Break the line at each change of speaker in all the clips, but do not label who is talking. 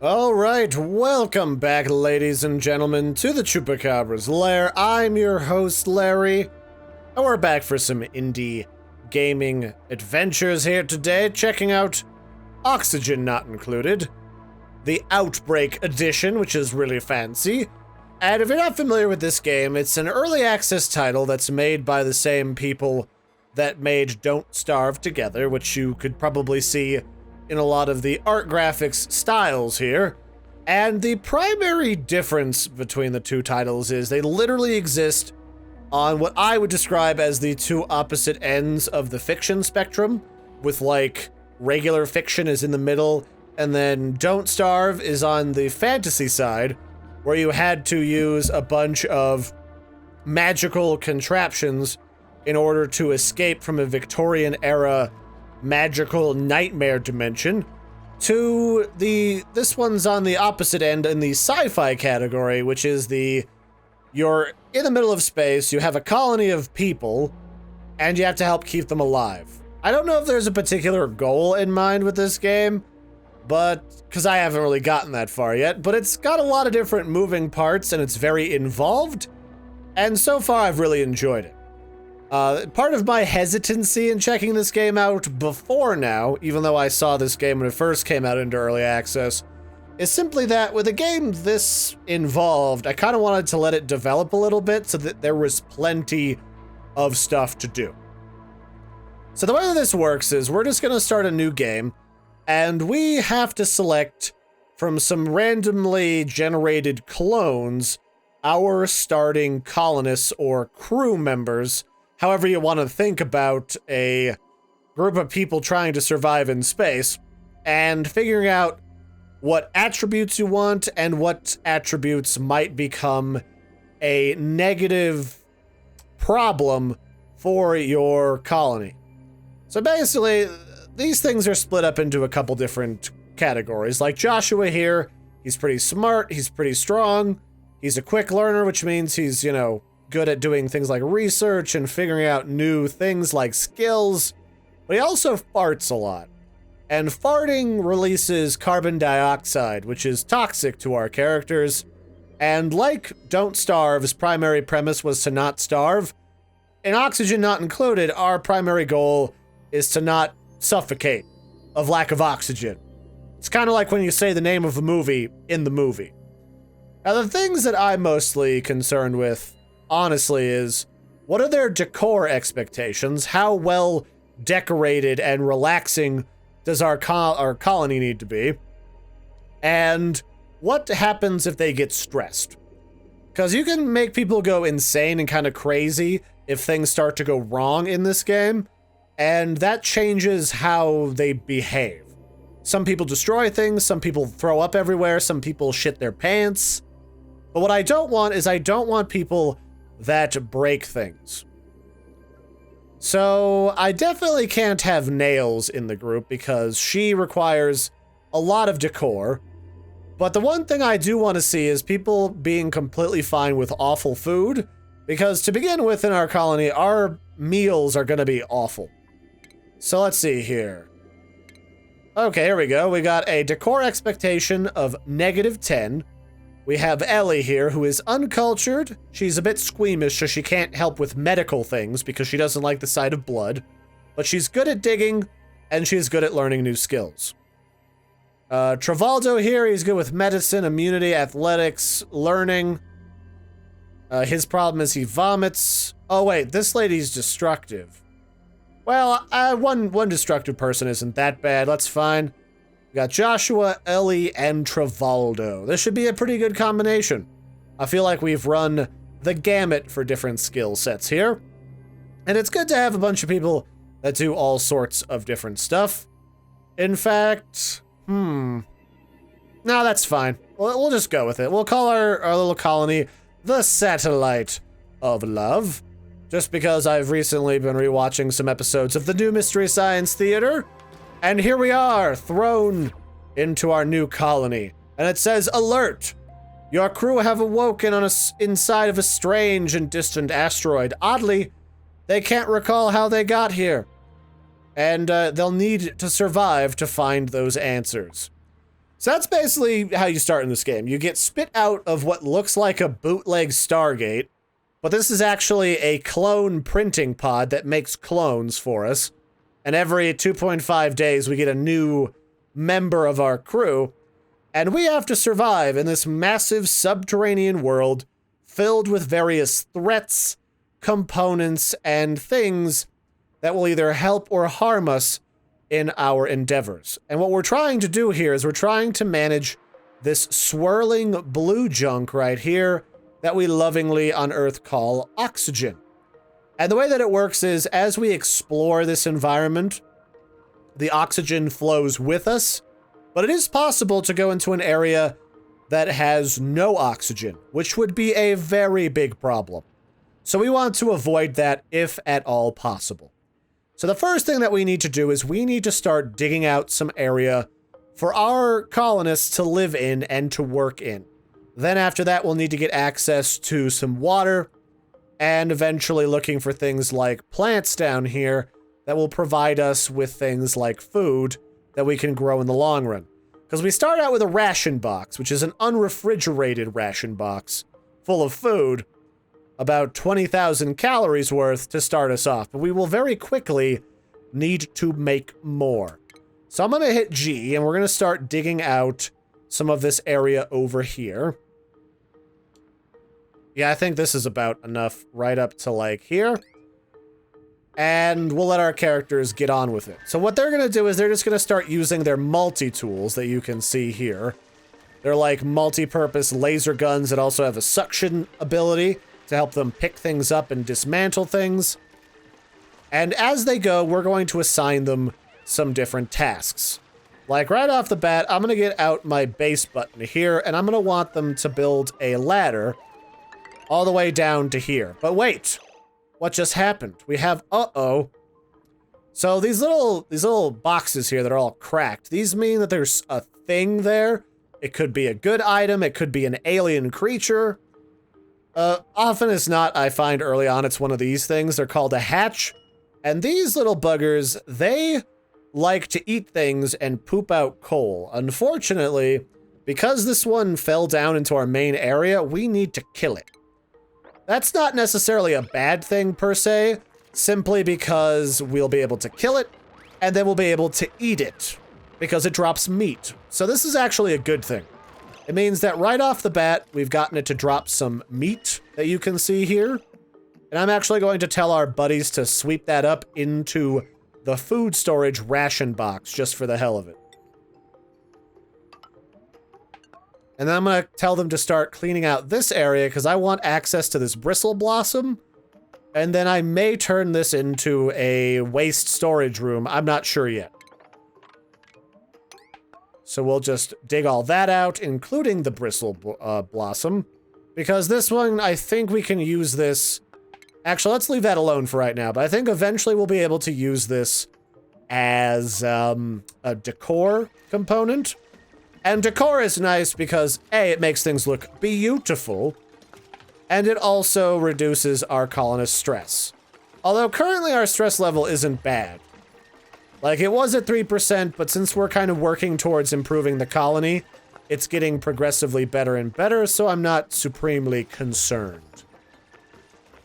All right, welcome back, ladies and gentlemen, to the Chupacabra's lair. I'm your host, Larry, and we're back for some indie gaming adventures here today, checking out Oxygen Not Included, the Outbreak Edition, which is really fancy. And if you're not familiar with this game, it's an early access title that's made by the same people that made Don't Starve Together, which you could probably see in a lot of the art graphics styles here. And the primary difference between the two titles is they literally exist on what I would describe as the two opposite ends of the fiction spectrum, with like regular fiction is in the middle, and then Don't Starve is on the fantasy side, where you had to use a bunch of magical contraptions in order to escape from a Victorian era magical nightmare dimension, to this one's on the opposite end in the sci-fi category, which is you're in the middle of space, you have a colony of people, and you have to help keep them alive. I don't know if there's a particular goal in mind with this game, but because I haven't really gotten that far yet, but it's got a lot of different moving parts and it's very involved, and so far I've really enjoyed it. Part of my hesitancy in checking this game out before now, even though I saw this game when it first came out into early access, is simply that with a game this involved, I kind of wanted to let it develop a little bit so that there was plenty of stuff to do. So the way that this works is we're just going to start a new game, and we have to select from some randomly generated clones our starting colonists or crew members, however you want to think about a group of people trying to survive in space, and figuring out what attributes you want and what attributes might become a negative problem for your colony. So basically, these things are split up into a couple different categories. Like Joshua here, he's pretty smart, he's pretty strong, he's a quick learner, which means he's, good at doing things like research and figuring out new things like skills, but he also farts a lot. And farting releases carbon dioxide, which is toxic to our characters. And like Don't Starve's primary premise was to not starve, in Oxygen Not Included, our primary goal is to not suffocate of lack of oxygen. It's kind of like when you say the name of a movie in the movie. Now, the things that I'm mostly concerned with, honestly, is what are their decor expectations? How well decorated and relaxing does our colony need to be? And what happens if they get stressed? Because you can make people go insane and kind of crazy if things start to go wrong in this game, and that changes how they behave. Some people destroy things, some people throw up everywhere, some people shit their pants. But what I don't want is I don't want people that break things. So I definitely can't have Nails in the group because she requires a lot of decor. But the one thing I do want to see is people being completely fine with awful food, because to begin with in our colony, our meals are going to be awful. So let's see here. Okay, here we go. We got a decor expectation of -10. We have Ellie here, who is uncultured. She's a bit squeamish, so she can't help with medical things because she doesn't like the sight of blood. But she's good at digging, and she's good at learning new skills. Travaldo here, he's good with medicine, immunity, athletics, learning. His problem is he vomits. Oh wait, this lady's destructive. Well, one destructive person isn't that bad, that's fine. We got Joshua, Ellie, and Travaldo. This should be a pretty good combination. I feel like we've run the gamut for different skill sets here. And it's good to have a bunch of people that do all sorts of different stuff. In fact, no, that's fine. We'll just go with it. We'll call our little colony the Satellite of Love. Just because I've recently been rewatching some episodes of the new Mystery Science Theater. And here we are, thrown into our new colony. And it says, alert! Your crew have awoken inside of a strange and distant asteroid. Oddly, they can't recall how they got here. And they'll need to survive to find those answers. So that's basically how you start in this game. You get spit out of what looks like a bootleg Stargate, but this is actually a clone printing pod that makes clones for us. And every 2.5 days, we get a new member of our crew, and we have to survive in this massive subterranean world filled with various threats, components, and things that will either help or harm us in our endeavors. And what we're trying to do here is we're trying to manage this swirling blue junk right here that we lovingly on Earth call oxygen. And the way that it works is as we explore this environment, the oxygen flows with us, but it is possible to go into an area that has no oxygen, which would be a very big problem. So we want to avoid that if at all possible. So the first thing that we need to do is we need to start digging out some area for our colonists to live in and to work in. Then after that, we'll need to get access to some water and eventually looking for things like plants down here that will provide us with things like food that we can grow in the long run. Because we start out with a ration box, which is an unrefrigerated ration box full of food, about 20,000 calories worth to start us off, but we will very quickly need to make more. So I'm going to hit G, and we're going to start digging out some of this area over here. Yeah, I think this is about enough right up to, like, here. And we'll let our characters get on with it. So what they're going to do is they're just going to start using their multi-tools that you can see here. They're like multi-purpose laser guns that also have a suction ability to help them pick things up and dismantle things. And as they go, we're going to assign them some different tasks. Like right off the bat, I'm going to get out my base button here, and I'm going to want them to build a ladder all the way down to here. But wait, what just happened? We have, So these little boxes here that are all cracked, these mean that there's a thing there. It could be a good item, it could be an alien creature. Often as not, I find early on it's one of these things. They're called a hatch. And these little buggers, they like to eat things and poop out coal. Unfortunately, because this one fell down into our main area, we need to kill it. That's not necessarily a bad thing per se, simply because we'll be able to kill it, and then we'll be able to eat it, because it drops meat. So this is actually a good thing. It means that right off the bat, we've gotten it to drop some meat that you can see here. And I'm actually going to tell our buddies to sweep that up into the food storage ration box, just for the hell of it. And then I'm going to tell them to start cleaning out this area, because I want access to this bristle blossom. And then I may turn this into a waste storage room. I'm not sure yet. So we'll just dig all that out, including the bristle blossom. Because this one, I think we can use this... Actually, let's leave that alone for right now. But I think eventually we'll be able to use this as a decor component. And decor is nice because, A, it makes things look beautiful. And it also reduces our colonist stress. Although currently our stress level isn't bad. Like, it was at 3%, but since we're kind of working towards improving the colony, it's getting progressively better and better, so I'm not supremely concerned.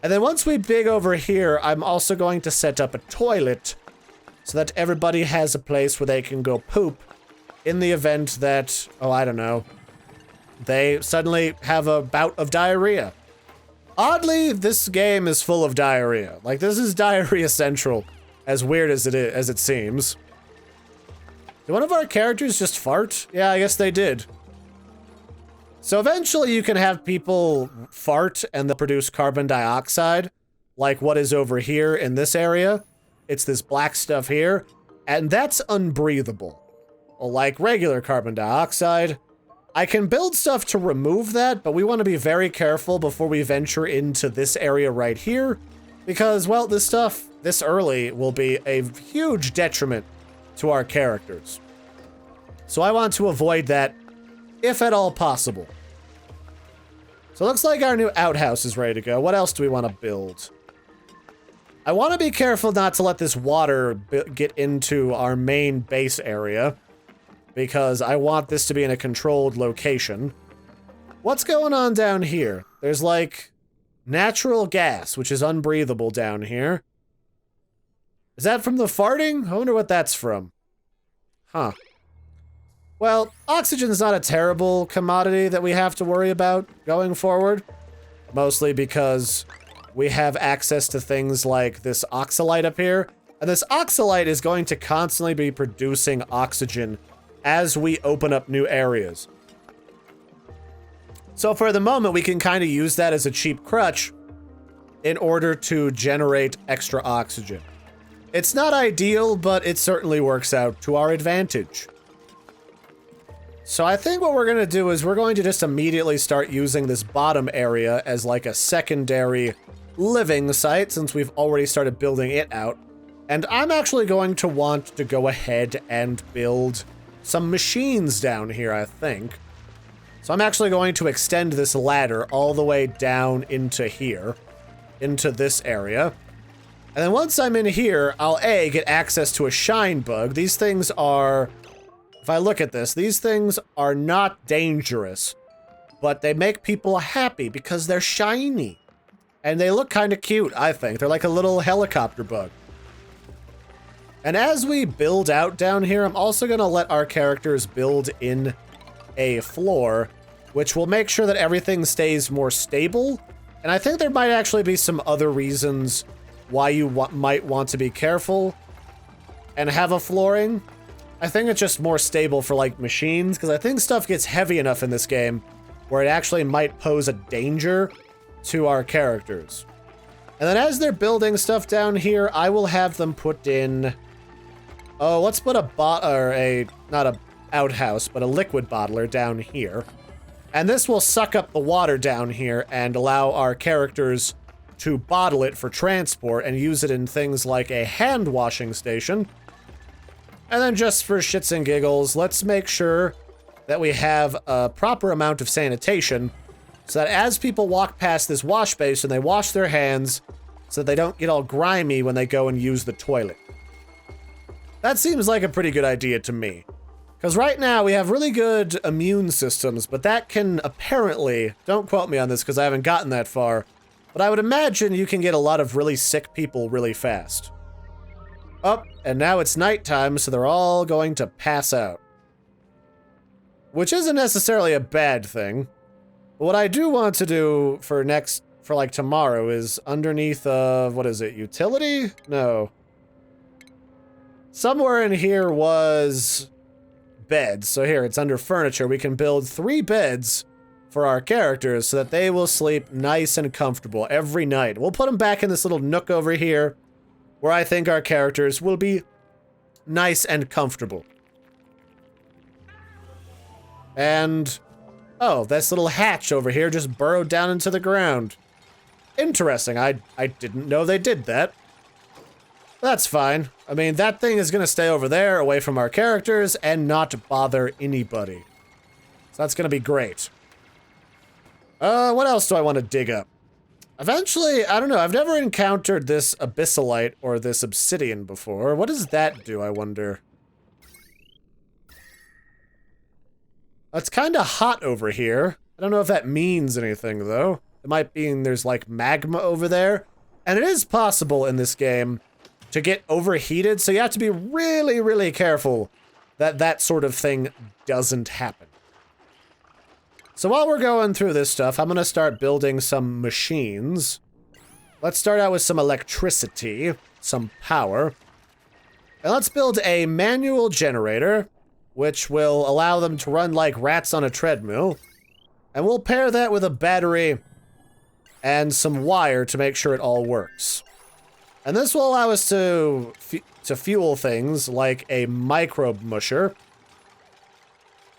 And then once we dig over here, I'm also going to set up a toilet so that everybody has a place where they can go poop in the event that, oh, I don't know, they suddenly have a bout of diarrhea. Oddly, this game is full of diarrhea. Like, this is diarrhea central. As weird as it seems. Did one of our characters just fart? Yeah, I guess they did. So eventually you can have people fart and they'll produce carbon dioxide, like what is over here in this area. It's this black stuff here, and that's unbreathable. Like regular carbon dioxide. I can build stuff to remove that, but we want to be very careful before we venture into this area right here. Because, well, this stuff, this early, will be a huge detriment to our characters. So I want to avoid that, if at all possible. So it looks like our new outhouse is ready to go. What else do we want to build? I want to be careful not to let this water get into our main base area. because I want this to be in a controlled location. What's going on down here? There's like natural gas, which is unbreathable down here. Is that from the farting? I wonder what that's from. Huh. Well, oxygen's not a terrible commodity that we have to worry about going forward. Mostly because we have access to things like this oxalite up here. And this oxalite is going to constantly be producing oxygen as we open up new areas. So for the moment, we can kind of use that as a cheap crutch in order to generate extra oxygen. It's not ideal, but it certainly works out to our advantage. So I think what we're going to do is we're going to just immediately start using this bottom area as like a secondary living site since we've already started building it out. And I'm actually going to want to go ahead and build some machines down here, I think. So I'm actually going to extend this ladder all the way down into here, into this area. And then once I'm in here, I'll A, get access to a shine bug. These things are, if I look at this, these things are not dangerous, but they make people happy because they're shiny. And they look kind of cute, I think. They're like a little helicopter bug. And as we build out down here, I'm also going to let our characters build in a floor, which will make sure that everything stays more stable. And I think there might actually be some other reasons why you might want to be careful and have a flooring. I think it's just more stable for like machines, because I think stuff gets heavy enough in this game where it actually might pose a danger to our characters. And then as they're building stuff down here, I will have them put in, oh, let's put not a outhouse, but a liquid bottler down here. And this will suck up the water down here and allow our characters to bottle it for transport and use it in things like a hand washing station. And then just for shits and giggles, let's make sure that we have a proper amount of sanitation so that as people walk past this wash basin, they wash their hands so that they don't get all grimy when they go and use the toilet. That seems like a pretty good idea to me. Because right now we have really good immune systems, but that can apparently, don't quote me on this because I haven't gotten that far, but I would imagine you can get a lot of really sick people really fast. Oh, and now it's nighttime, so they're all going to pass out. Which isn't necessarily a bad thing. But what I do want to do for like tomorrow is underneath of, what is it, utility? No. Somewhere in here was beds. So here, it's under furniture. We can build 3 beds for our characters so that they will sleep nice and comfortable every night. We'll put them back in this little nook over here where I think our characters will be nice and comfortable. And, oh, this little hatch over here just burrowed down into the ground. Interesting. I didn't know they did that. That's fine. I mean, that thing is going to stay over there away from our characters and not bother anybody. So that's going to be great. What else do I want to dig up? Eventually, I don't know. I've never encountered this abyssalite or this obsidian before. What does that do, I wonder? It's kind of hot over here. I don't know if that means anything, though. It might mean there's, like, magma over there. And it is possible in this game to get overheated, so you have to be really, really careful that that sort of thing doesn't happen. So while we're going through this stuff, I'm going to start building some machines. Let's start out with some electricity, some power. And let's build a manual generator, which will allow them to run like rats on a treadmill. And we'll pair that with a battery and some wire to make sure it all works. And this will allow us to fuel things like a microbe musher.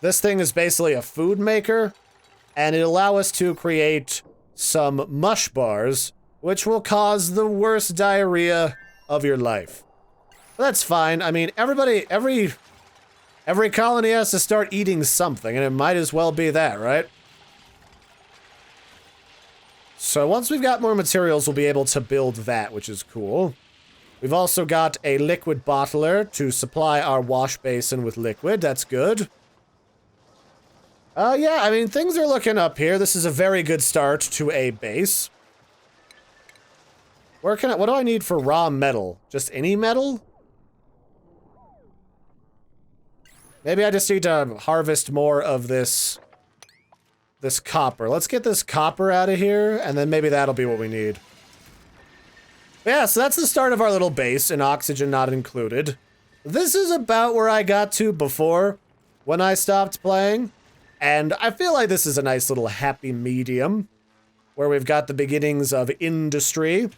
This thing is basically a food maker, and it'll allow us to create some mush bars, which will cause the worst diarrhea of your life. But that's fine. I mean, every colony has to start eating something, and it might as well be that, right? So once we've got more materials, we'll be able to build that, which is cool. We've also got a liquid bottler to supply our wash basin with liquid. That's good. Yeah, I mean, things are looking up here. This is a very good start to a base. What do I need for raw metal? Just any metal? Maybe I just need to harvest more of this copper. Let's get this copper out of here, and then maybe that'll be what we need. Yeah, so that's the start of our little base, and oxygen not included. This is about where I got to before when I stopped playing, and I feel like this is a nice little happy medium where we've got the beginnings of industry.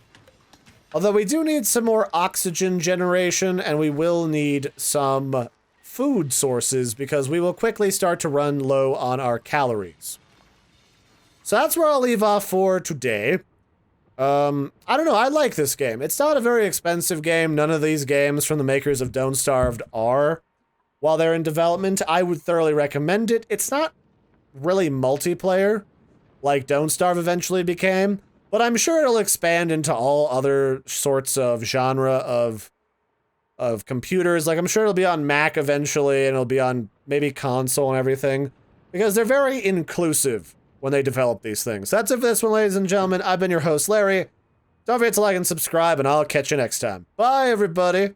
Although we do need some more oxygen generation, and we will need some food sources because we will quickly start to run low on our calories. So that's where I'll leave off for today. I don't know, I like this game. It's not a very expensive game. None of these games from the makers of Don't Starve are. While they're in development, I would thoroughly recommend it. It's not really multiplayer, like Don't Starve eventually became, but I'm sure it'll expand into all other sorts of genre of computers. Like, I'm sure it'll be on Mac eventually, and it'll be on maybe console and everything, because they're very inclusive when they develop these things. That's it for this one, ladies and gentlemen. I've been your host, Larry. Don't forget to like and subscribe, and I'll catch you next time. Bye, everybody.